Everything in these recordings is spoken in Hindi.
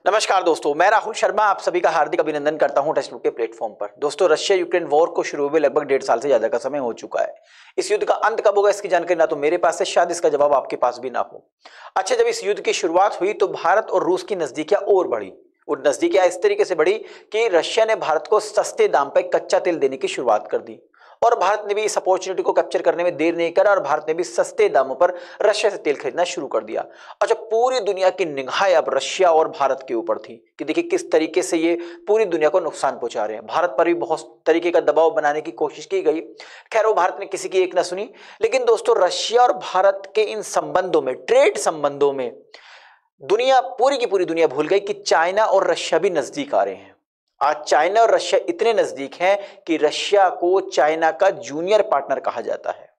नमस्कार दोस्तों, मैं राहुल शर्मा आप सभी का हार्दिक अभिनंदन करता हूं टेक्स्ट बुक के प्लेटफॉर्म पर। दोस्तों, रशिया यूक्रेन वॉर को शुरू हुए लगभग 1.5 साल से ज्यादा का समय हो चुका है। इस युद्ध का अंत कब होगा इसकी जानकारी ना तो मेरे पास है, शायद इसका जवाब आपके पास भी ना हो। अच्छा, जब इस युद्ध की शुरुआत हुई तो भारत और रूस की नजदीकियां और बढ़ी। वो नजदीकियां इस तरीके से बढ़ी कि रशिया ने भारत को सस्ते दाम पर कच्चा तेल देने की शुरुआत कर दी और भारत ने भी इस अपॉर्चुनिटी को कैप्चर करने में देर नहीं करा और भारत ने भी सस्ते दामों पर रशिया से तेल खरीदना शुरू कर दिया। अच्छा, पूरी दुनिया की निगाहें अब रशिया और भारत के ऊपर थी कि देखिए किस तरीके से ये पूरी दुनिया को नुकसान पहुंचा रहे हैं। भारत पर भी बहुत तरीके का दबाव बनाने की कोशिश की गई। खैर, वो भारत ने किसी की एक ना सुनी। लेकिन दोस्तों, रशिया और भारत के इन संबंधों में, ट्रेड संबंधों में, दुनिया पूरी की पूरी दुनिया भूल गई कि चाइना और रशिया भी नजदीक आ रहे हैं। आज चाइना और रशिया इतने नजदीक हैं कि रशिया को चाइना का जूनियर पार्टनर कहा जाता है।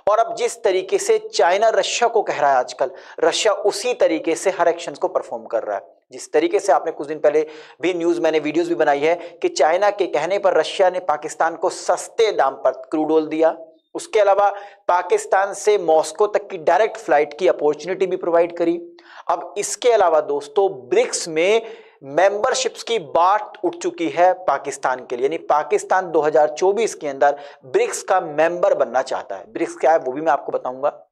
और अब जिस तरीके से चाइना रशिया को कह रहा है आजकल, रशिया उसी तरीके से हर एक्शन को परफॉर्म कर रहा है। जिस तरीके से आपने कुछ दिन पहले भी मैंने वीडियोस भी बनाई है कि चाइना के कहने पर रशिया ने पाकिस्तान को सस्ते दाम पर क्रूड ऑयल दिया। उसके अलावा पाकिस्तान से मॉस्को तक की डायरेक्ट फ्लाइट की अपॉर्चुनिटी भी प्रोवाइड करी। अब इसके अलावा दोस्तों, ब्रिक्स में मेंबरशिप्स की बात उठ चुकी है पाकिस्तान के लिए, यानी पाकिस्तान 2024 के अंदर ब्रिक्स का मेंबर बनना चाहता है। ब्रिक्स क्या है वो भी मैं आपको बताऊंगा।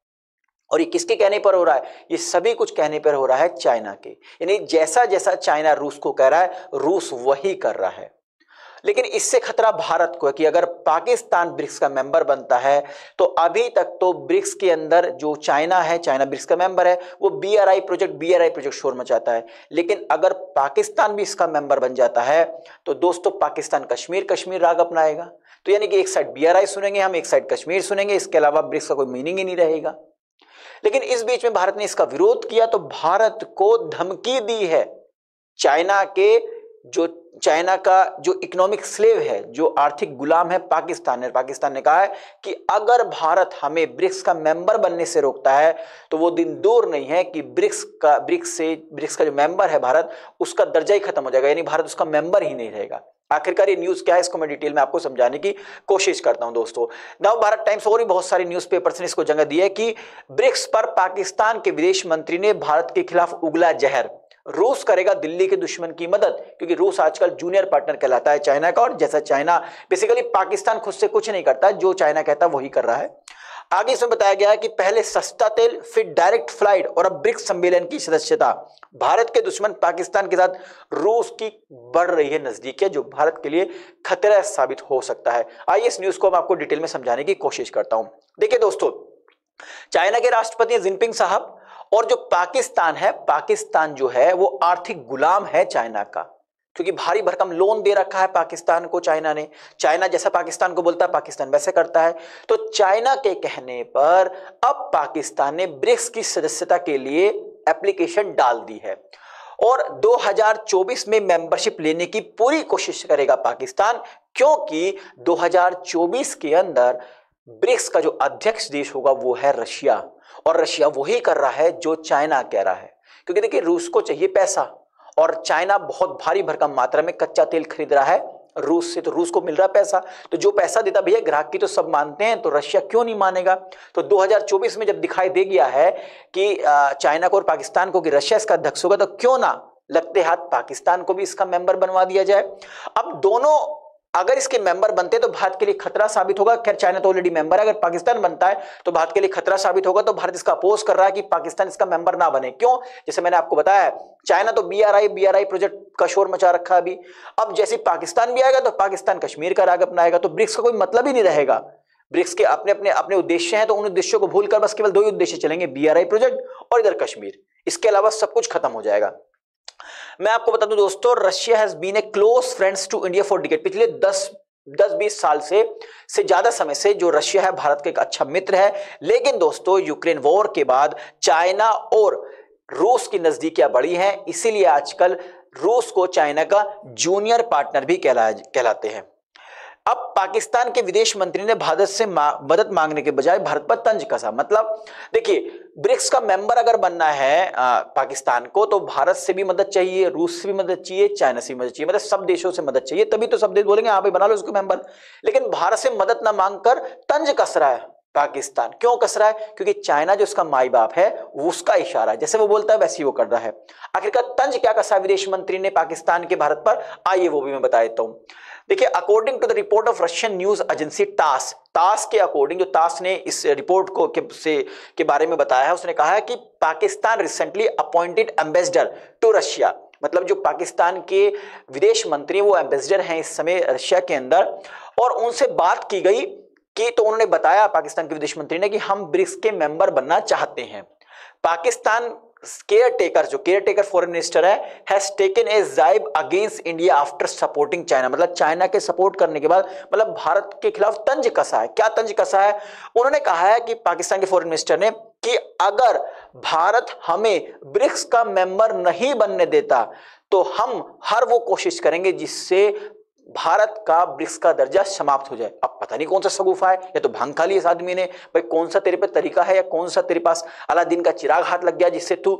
और ये किसके कहने पर हो रहा है? ये सभी कुछ कहने पर हो रहा है चाइना के। यानी जैसा जैसा चाइना रूस को कह रहा है, रूस वही कर रहा है। लेकिन इससे खतरा भारत को है कि अगर पाकिस्तान ब्रिक्स का मेंबर बनता है तो अभी तक तो ब्रिक्स के अंदर जो चाइना है, चाइना ब्रिक्स का मेंबर है, वो बीआरआई प्रोजेक्ट शोर मचाता है। लेकिन अगर पाकिस्तान भी इसका मेंबर बन जाता है तो दोस्तों, पाकिस्तान कश्मीर राग अपनाएगा। तो यानी कि एक साइड बीआरआई सुनेंगे हम, एक साइड कश्मीर सुनेंगे। इसके अलावा ब्रिक्स का कोई मीनिंग ही नहीं रहेगा। लेकिन इस बीच में भारत ने इसका विरोध किया तो भारत को धमकी दी है चाइना का जो इकोनॉमिक स्लेव है, जो आर्थिक गुलाम है पाकिस्तान ने कहा है कि अगर भारत हमें ब्रिक्स का मेंबर बनने से रोकता है तो वो दिन दूर नहीं है कि ब्रिक्स का जो मेंबर है भारत, उसका दर्जा ही खत्म हो जाएगा, यानी भारत उसका मेंबर ही नहीं रहेगा। आखिरकार ये न्यूज क्या है, इसको मैं डिटेल में आपको समझाने की कोशिश करता हूं दोस्तों। नव भारत टाइम्स और भी बहुत सारे न्यूज़पेपर्स ने इसको जगह दी है कि ब्रिक्स पर पाकिस्तान के विदेश मंत्री ने भारत के खिलाफ उगला जहर। रूस करेगा दिल्ली के दुश्मन की मदद, क्योंकि रूस आजकल जूनियर पार्टनर कहलाता है चाइना का। और जैसा चाइना बेसिकली, पाकिस्तान खुद से कुछ नहीं करता, जो चाइना कहता है वही कर रहा है। आगे इसमें बताया गया है कि पहले सस्ता तेल, फिर डायरेक्ट फ्लाइट और अब ब्रिक्स सम्मेलन की सदस्यता। भारत के दुश्मन पाकिस्तान के साथ रूस की बढ़ रही है नजदीकियां, जो भारत के लिए खतरा साबित हो सकता है। आइए इस न्यूज को मैं आपको डिटेल में समझाने की कोशिश करता हूं। देखिए दोस्तों, चाइना के राष्ट्रपति जिनपिंग साहब और जो पाकिस्तान है, पाकिस्तान जो है वो आर्थिक गुलाम है चाइना का, क्योंकि भारी भरकम लोन दे रखा है पाकिस्तान को चाइना ने। चाइना जैसा पाकिस्तान को बोलता है, पाकिस्तान वैसे करता है। तो चाइना के कहने पर अब पाकिस्तान ने ब्रिक्स की सदस्यता के लिए एप्लीकेशन डाल दी है और 2024 में मेंबरशिप लेने की पूरी कोशिश करेगा पाकिस्तान, क्योंकि 2024 के अंदर ब्रिक्स का जो अध्यक्ष देश होगा वो है रशिया। और रशिया वही कर रहा है जो चाइना कह रहा है, क्योंकि देखिए रूस को चाहिए पैसा और चाइना बहुत भारी भरकम मात्रा में कच्चा तेल खरीद रहा है रूस से, तो रूस को मिल रहा है पैसा। तो जो पैसा देता भैया, ग्राहक की तो सब मानते हैं, तो रशिया क्यों नहीं मानेगा। तो 2024 में जब दिखाई दे गया है कि चाइना को और पाकिस्तान को कि रशिया इसका अध्यक्ष होगा, तो क्यों ना लगते हाथ पाकिस्तान को भी इसका मेंबर बनवा दिया जाए। अब दोनों अगर इसके मेंबर बनते तो भारत के लिए खतरा साबित होगा। खैर, चाइना तो ऑलरेडी मेंबर है, अगर पाकिस्तान बनता है तो भारत के लिए खतरा साबित होगा। तो भारत इसका अपोज कर रहा है कि पाकिस्तान इसका मेंबर ना बने। क्यों? जैसे मैंने आपको बताया, चाइना तो बीआरआई प्रोजेक्ट का शोर मचा रखा है अभी। अब जैसे पाकिस्तान भी आएगा तो पाकिस्तान कश्मीर का राग अपनाएगा, तो ब्रिक्स का कोई मतलब ही नहीं रहेगा। ब्रिक्स के अपने उद्देश्य हैं, तो उन उद्देश्यों को भूलकर बस केवल दो ही उद्देश्य चलेंगे, बीआरआई प्रोजेक्ट और इधर कश्मीर। इसके अलावा सब कुछ खत्म हो जाएगा। मैं आपको बता दूं दोस्तों, Russia has been a close friends to India for decade. पिछले 10-20 साल से ज्यादा समय से जो रशिया है भारत का एक अच्छा मित्र है। लेकिन दोस्तों, यूक्रेन वॉर के बाद चाइना और रूस की नजदीकियां बढ़ी हैं, इसीलिए आजकल रूस को चाइना का जूनियर पार्टनर भी कहलाते हैं। अब पाकिस्तान के विदेश मंत्री ने भारत से मदद मांगने के बजाय भारत पर तंज कसा। मतलब देखिए, ब्रिक्स का मेंबर अगर बनना है पाकिस्तान को, तो भारत से भी मदद चाहिए, रूस से भी मदद चाहिए, चाइना से भी मदद चाहिए, मतलब सब देशों से मदद चाहिए, तभी तो सब देश बोलेंगे हाँ भाई बना लो इसको मेंबर। लेकिन भारत से मदद ना मांगकर तंज कस रहा है पाकिस्तान। क्यों कस रहा है? क्योंकि चाइना जो उसका माई बाप है वो उसका इशारा है, जैसे वो बोलता है वैसे ही वो कर रहा है। आखिरकार तंज क्या कसा विदेश मंत्री ने पाकिस्तान के भारत पर, आइए वो भी मैं बता देता हूं। देखिए, according to the report of Russian news agency TASS के अकॉर्डिंग, जो तास ने इस रिपोर्ट को के बारे में बताया है, उसने कहा है कि Pakistan recently appointed ambassador to Russia, मतलब जो पाकिस्तान के विदेश मंत्री वो एम्बेसडर हैं इस समय रशिया के अंदर, और उनसे बात की गई कि तो उन्होंने बताया पाकिस्तान के विदेश मंत्री ने कि हम ब्रिक्स के मेंबर बनना चाहते हैं। Pakistan care taker foreign minister है, हैज टेकन ए जाइब against India after supporting China, मतलब चाइना के सपोर्ट करने के बाद मतलब भारत के खिलाफ तंज कसा है। क्या तंज कसा है? उन्होंने कहा है कि पाकिस्तान के फॉरेन मिनिस्टर ने कि अगर भारत हमें ब्रिक्स का मेंबर नहीं बनने देता तो हम हर वो कोशिश करेंगे जिससे भारत का ब्रिक्स का दर्जा समाप्त हो जाए। अब पता नहीं कौन सा सगुफा है, या तो भांग खा ली इस आदमी ने, भाई कौन सा तेरे पे तरीका है, या कौन सा तेरे पास अलादीन का चिराग हाथ लग गया जिससे तू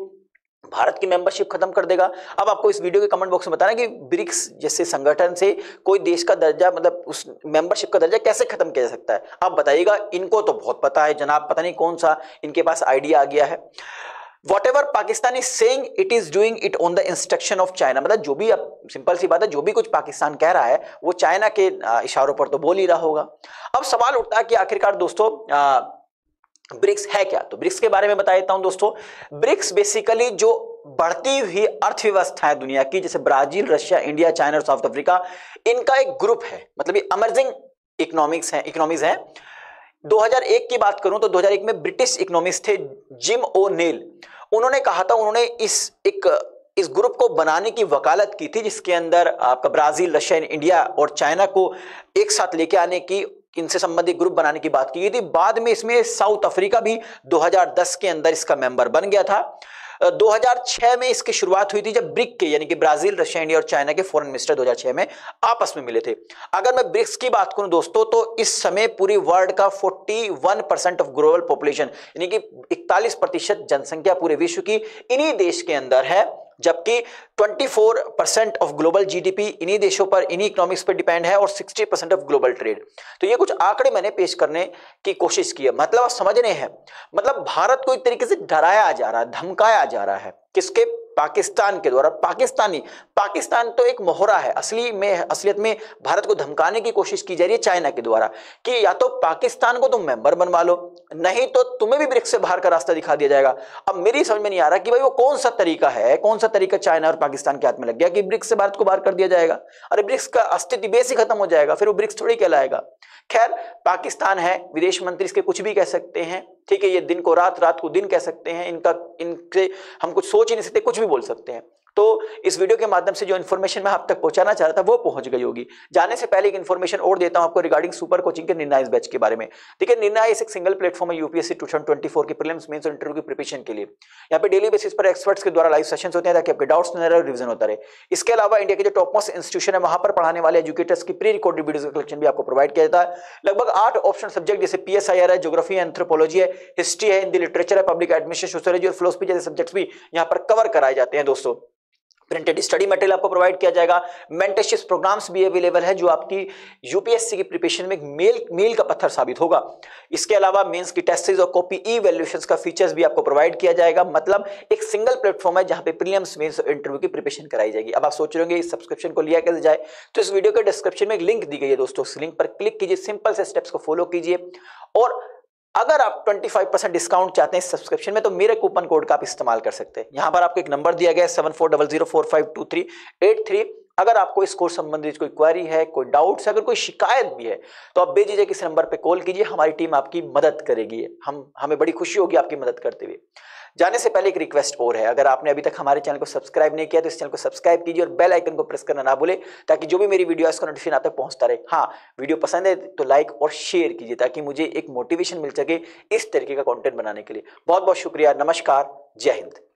भारत की मेंबरशिप खत्म कर देगा। अब आपको इस वीडियो के कमेंट बॉक्स में बताना कि ब्रिक्स जैसे संगठन से कोई देश का दर्जा, मतलब उस मेंबरशिप का दर्जा कैसे खत्म किया जा सकता है। आप बताइएगा, इनको तो बहुत पता है जनाब, पता नहीं कौन सा इनके पास आइडिया आ गया है। Whatever Pakistan is saying, it is doing it on the instruction of China, मतलब जो भी, अब सिंपल सी बात है, जो भी कुछ पाकिस्तान कह रहा है वो चाइना के इशारों पर तो बोल ही रहा होगा। अब सवाल उठता है कि आखिरकार दोस्तों ब्रिक्स है क्या? तो ब्रिक्स के बारे में बता देता हूं दोस्तों। ब्रिक्स बेसिकली जो बढ़ती हुई अर्थव्यवस्था है दुनिया की, जैसे ब्राजील, रशिया, इंडिया, चाइना और साउथ अफ्रीका, इनका एक ग्रुप है, मतलब ये इमर्जिंग इकोनॉमीज हैं। 2001 की बात करूं तो 2001 में ब्रिटिश इकोनॉमिस्ट थे जिम ओ नेल, उन्होंने कहा था, उन्होंने इस ग्रुप को बनाने की वकालत की थी, जिसके अंदर आपका ब्राजील, रशिया, इंडिया और चाइना को एक साथ लेके आने की, इनसे संबंधित ग्रुप बनाने की बात की गई थी। बाद में इसमें साउथ अफ्रीका भी 2010 के अंदर इसका मेंबर बन गया था। 2006 में इसकी शुरुआत हुई थी जब ब्रिक के, यानी कि ब्राजील, रशिया, इंडिया और चाइना के फॉरेन मिनिस्टर 2006 में आपस में मिले थे। अगर मैं ब्रिक्स की बात करूं दोस्तों, तो इस समय पूरी वर्ल्ड का 41% ऑफ ग्लोबल पॉपुलेशन, यानी कि 41% जनसंख्या पूरे विश्व की इन्हीं देश के अंदर है, जबकि 24% ऑफ ग्लोबल जीडीपी इन्हीं देशों पर, इन्हीं इकोनॉमिक्स पर डिपेंड है, और 60% ऑफ ग्लोबल ट्रेड। तो ये कुछ आंकड़े मैंने पेश करने की कोशिश की है, मतलब आप समझ रहे हैं, मतलब भारत को एक तरीके से डराया जा रहा है, धमकाया जा रहा है, किसके? पाकिस्तान के द्वारा। पाकिस्तान तो एक मोहरा है, असलियत में भारत को धमकाने की कोशिश की जा रही है चाइना के द्वारा कि या तो पाकिस्तान को तुम मेंबर बनवा लो, नहीं तो तुम्हें भी ब्रिक्स से बाहर का रास्ता दिखा दिया जाएगा। अब मेरी समझ में नहीं आ रहा कि भाई वो कौन सा तरीका है, कौन सा तरीका चाइना और पाकिस्तान के हाथ में लग गया कि ब्रिक्स से भारत को बाहर कर दिया जाएगा। अरे ब्रिक्स का अस्तित्व बेस ही खत्म हो जाएगा, फिर वो ब्रिक्स थोड़ी कहलाएगा। खैर, पाकिस्तान है, विदेश मंत्री इसके कुछ भी कह सकते हैं, ठीक है, ये दिन को रात, रात को दिन कह सकते हैं, इनसे हम कुछ सोच ही नहीं सकते, कुछ भी बोल सकते हैं। तो इस वीडियो के माध्यम से जो इन्फॉर्मेशन मैं आप तक पहुंचाना चाह रहा था वो पहुंच गई होगी। जाने से पहले एक इन्फॉर्मेशन और देता हूं आपको रिगार्डिंग सुपर कोचिंग के निर्णायक बैच के बारे में। देखिए, निर्णायक एक सिंगल प्लेटफॉर्म है यूपीएससी 2024 के प्रीलिम्स, मेंस और इंटरव्यू की प्रिपरेशन के लिए। यहाँ पे डेली बेसिस पर एक्सपर्ट्स के द्वारा लाइव सेशंस होते हैं ताकि आपके डाउट्स न रहे, रिवीजन होता रहे। इसके अलावा इंडिया के जो टॉप मोस्ट इंस्टीट्यूशन है वहां पर पढ़ाने वाले एजुकेटर्स की प्री रिकॉर्डेड वीडियोस का कलेक्शन भी आपको प्रोवाइड किया जाता है। लगभग 8 ऑप्शन सब्जेक्ट जैसे पीएसआईआर है, ज्योग्राफी है, एंथ्रोपोलॉजी है, हिस्ट्री है, हिंदी लिटरेचर है, पब्लिक एडमिनिस्ट्रेशन, सोशियोलॉजी और फिलोसफी जैसे सब्जेक्ट्स भी यहाँ पर कवर कराए जाते हैं दोस्तों। प्रिंटेड स्टडी मटेरियल आपको प्रोवाइड किया जाएगा। मेंटरशिप प्रोग्राम्स भी अवेलेबल है जो आपकी यूपीएससी की प्रिपरेशन में एक मील का पत्थर साबित होगा। इसके अलावा मेंस की टेस्ट सीरीज और कॉपी ई वैल्यूएशंस का फीचर्स भी आपको प्रोवाइड किया जाएगा। मतलब एक सिंगल प्लेटफॉर्म है जहां पे प्रीलिम्स, मेंस और इंटरव्यू की प्रिपरेशन कराई जाएगी। अब आप सोच रहे होंगे इस सब्सक्रिप्शन को लिया कैसे जाए, तो इस वीडियो के डिस्क्रिप्शन में एक लिंक दी गई है दोस्तों, उस लिंक पर क्लिक कीजिए, सिंपल से स्टेप्स को फॉलो कीजिए, और अगर आप 25% डिस्काउंट चाहते हैं सब्सक्रिप्शन में तो मेरे कूपन कोड का आप इस्तेमाल कर सकते हैं। यहां पर आपको एक नंबर दिया गया है 7400452383। अगर आपको इस कोर्स संबंधित कोई क्वेरी है, कोई डाउट्स है, अगर कोई शिकायत भी है तो आप बेझिझक इस नंबर पे कॉल कीजिए, हमारी टीम आपकी मदद करेगी। हमें बड़ी खुशी होगी आपकी मदद करते हुए। जाने से पहले एक रिक्वेस्ट और है, अगर आपने अभी तक हमारे चैनल को सब्सक्राइब नहीं किया तो इस चैनल को सब्सक्राइब कीजिए और बेल आइकन को प्रेस करना ना भूले ताकि जो भी मेरी वीडियो है उसका नोटिफिकेशन आप तक पहुंचता रहे। हाँ, वीडियो पसंद है तो लाइक और शेयर कीजिए ताकि मुझे एक मोटिवेशन मिल सके इस तरीके का कंटेंट बनाने के लिए। बहुत बहुत शुक्रिया, नमस्कार, जय हिंद।